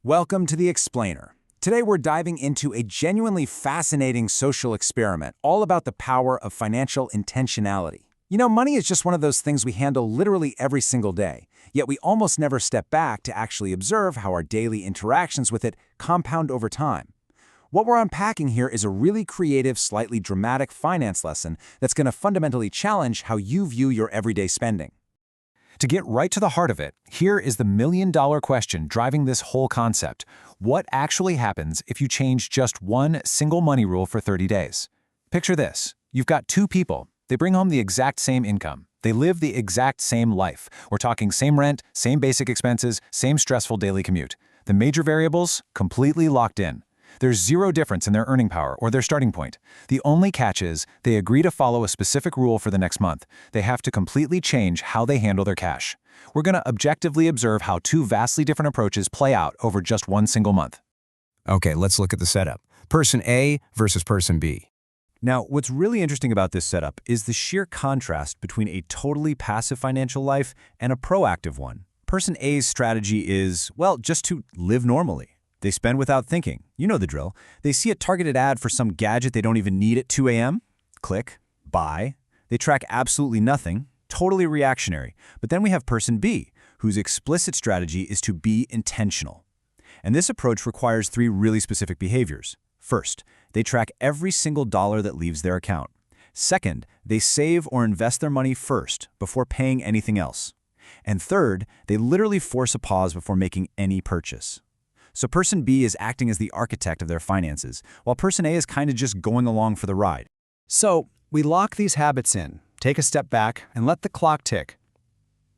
Welcome to The Explainer. Today we're diving into a genuinely fascinating social experiment all about the power of financial intentionality. You know, money is just one of those things we handle literally every single day, yet we almost never step back to actually observe how our daily interactions with it compound over time. What we're unpacking here is a really creative, slightly dramatic finance lesson that's going to fundamentally challenge how you view your everyday spending. To get right to the heart of it, here is the million-dollar question driving this whole concept. What actually happens if you change just one single money rule for 30 days? Picture this. You've got two people. They bring home the exact same income. They live the exact same life. We're talking same rent, same basic expenses, same stressful daily commute. The major variables, completely locked in. There's zero difference in their earning power or their starting point. The only catch is they agree to follow a specific rule for the next month. They have to completely change how they handle their cash. We're going to objectively observe how two vastly different approaches play out over just one single month. Okay, let's look at the setup. Person A versus person B. Now, what's really interesting about this setup is the sheer contrast between a totally passive financial life and a proactive one. Person A's strategy is, well, just to live normally. They spend without thinking. You know the drill. They see a targeted ad for some gadget they don't even need at 2 a.m. Click, buy. They track absolutely nothing, totally reactionary. But then we have person B, whose explicit strategy is to be intentional. And this approach requires three really specific behaviors. First, they track every single dollar that leaves their account. Second, they save or invest their money first before paying anything else. And third, they literally force a pause before making any purchase. So person B is acting as the architect of their finances, while person A is kind of just going along for the ride. So we lock these habits in, take a step back, and let the clock tick.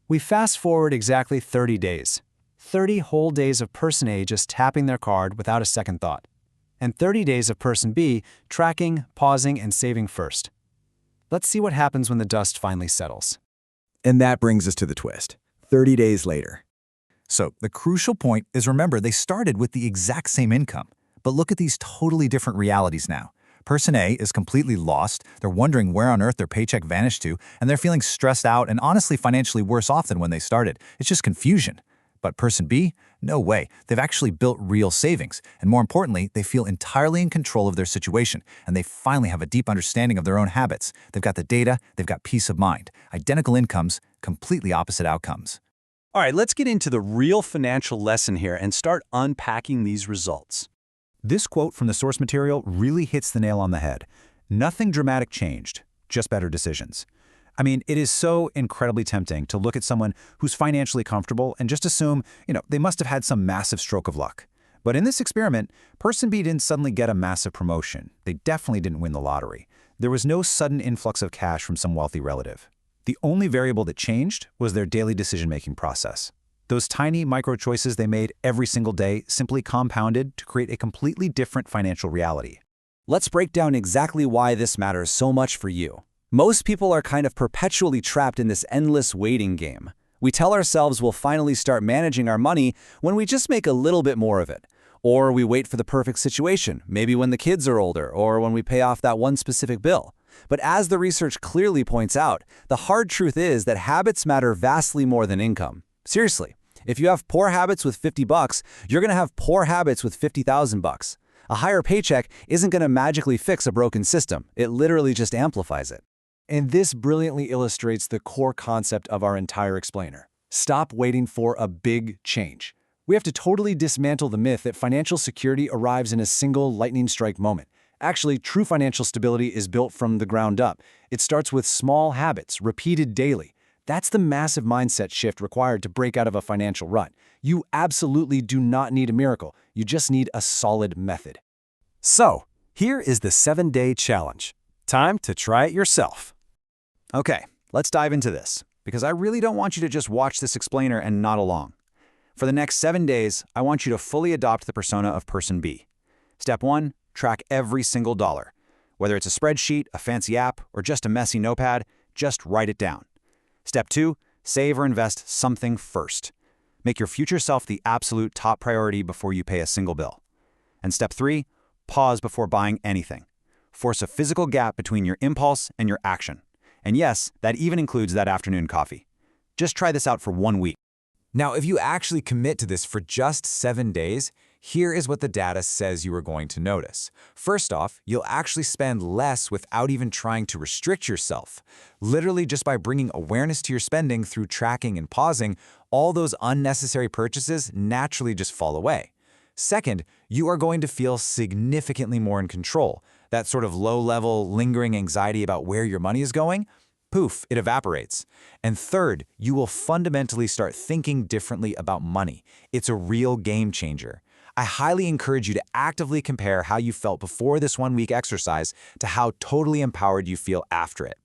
We fast forward exactly 30 days. 30 whole days of person A just tapping their card without a second thought. And 30 days of person B tracking, pausing, and saving first. Let's see what happens when the dust finally settles. And that brings us to the twist. 30 days later. So the crucial point is, remember, they started with the exact same income. But look at these totally different realities now. Person A is completely lost. They're wondering where on earth their paycheck vanished to, and they're feeling stressed out and honestly financially worse off than when they started. It's just confusion. But person B? No way. They've actually built real savings. And more importantly, they feel entirely in control of their situation, and they finally have a deep understanding of their own habits. They've got the data, they've got peace of mind. Identical incomes, completely opposite outcomes. All right, let's get into the real financial lesson here and start unpacking these results. This quote from the source material really hits the nail on the head. Nothing dramatic changed, just better decisions. I mean, it is so incredibly tempting to look at someone who's financially comfortable and just assume, they must have had some massive stroke of luck. But in this experiment, person B didn't suddenly get a massive promotion. They definitely didn't win the lottery. There was no sudden influx of cash from some wealthy relative. The only variable that changed was their daily decision-making process. Those tiny micro-choices they made every single day simply compounded to create a completely different financial reality. Let's break down exactly why this matters so much for you. Most people are kind of perpetually trapped in this endless waiting game. We tell ourselves we'll finally start managing our money when we just make a little bit more of it. Or we wait for the perfect situation, maybe when the kids are older or when we pay off that one specific bill. But as the research clearly points out, the hard truth is that habits matter vastly more than income. Seriously, if you have poor habits with $50, you're going to have poor habits with $50,000. A higher paycheck isn't going to magically fix a broken system. It literally just amplifies it. And this brilliantly illustrates the core concept of our entire explainer. Stop waiting for a big change. We have to totally dismantle the myth that financial security arrives in a single lightning strike moment. Actually, true financial stability is built from the ground up. It starts with small habits, repeated daily. That's the massive mindset shift required to break out of a financial rut. You absolutely do not need a miracle. You just need a solid method. So, here is the 7-day challenge. Time to try it yourself. Okay, let's dive into this, because I really don't want you to just watch this explainer and nod along. For the next 7 days, I want you to fully adopt the persona of person B. Step 1. Track every single dollar. Whether it's a spreadsheet, a fancy app, or just a messy notepad, just write it down. Step 2. Save or invest something first. Make your future self the absolute top priority before you pay a single bill. And step 3. Pause before buying anything. Force a physical gap between your impulse and your action. And yes, that even includes that afternoon coffee. Just try this out for 1 week. Now, if you actually commit to this for just 7 days, here is what the data says you are going to notice. First off, you'll actually spend less without even trying to restrict yourself. Literally just by bringing awareness to your spending through tracking and pausing, all those unnecessary purchases naturally just fall away. Second, you are going to feel significantly more in control. That sort of low-level, lingering anxiety about where your money is going, poof, it evaporates. And third, you will fundamentally start thinking differently about money. It's a real game changer. I highly encourage you to actively compare how you felt before this 1-week exercise to how totally empowered you feel after it.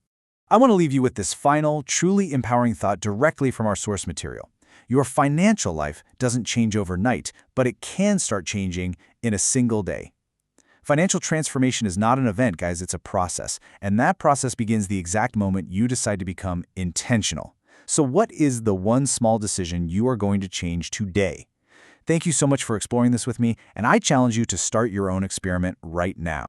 I want to leave you with this final, truly empowering thought directly from our source material. Your financial life doesn't change overnight, but it can start changing in a single day. Financial transformation is not an event, guys, it's a process. And that process begins the exact moment you decide to become intentional. So what is the one small decision you are going to change today? Thank you so much for exploring this with me, and I challenge you to start your own experiment right now.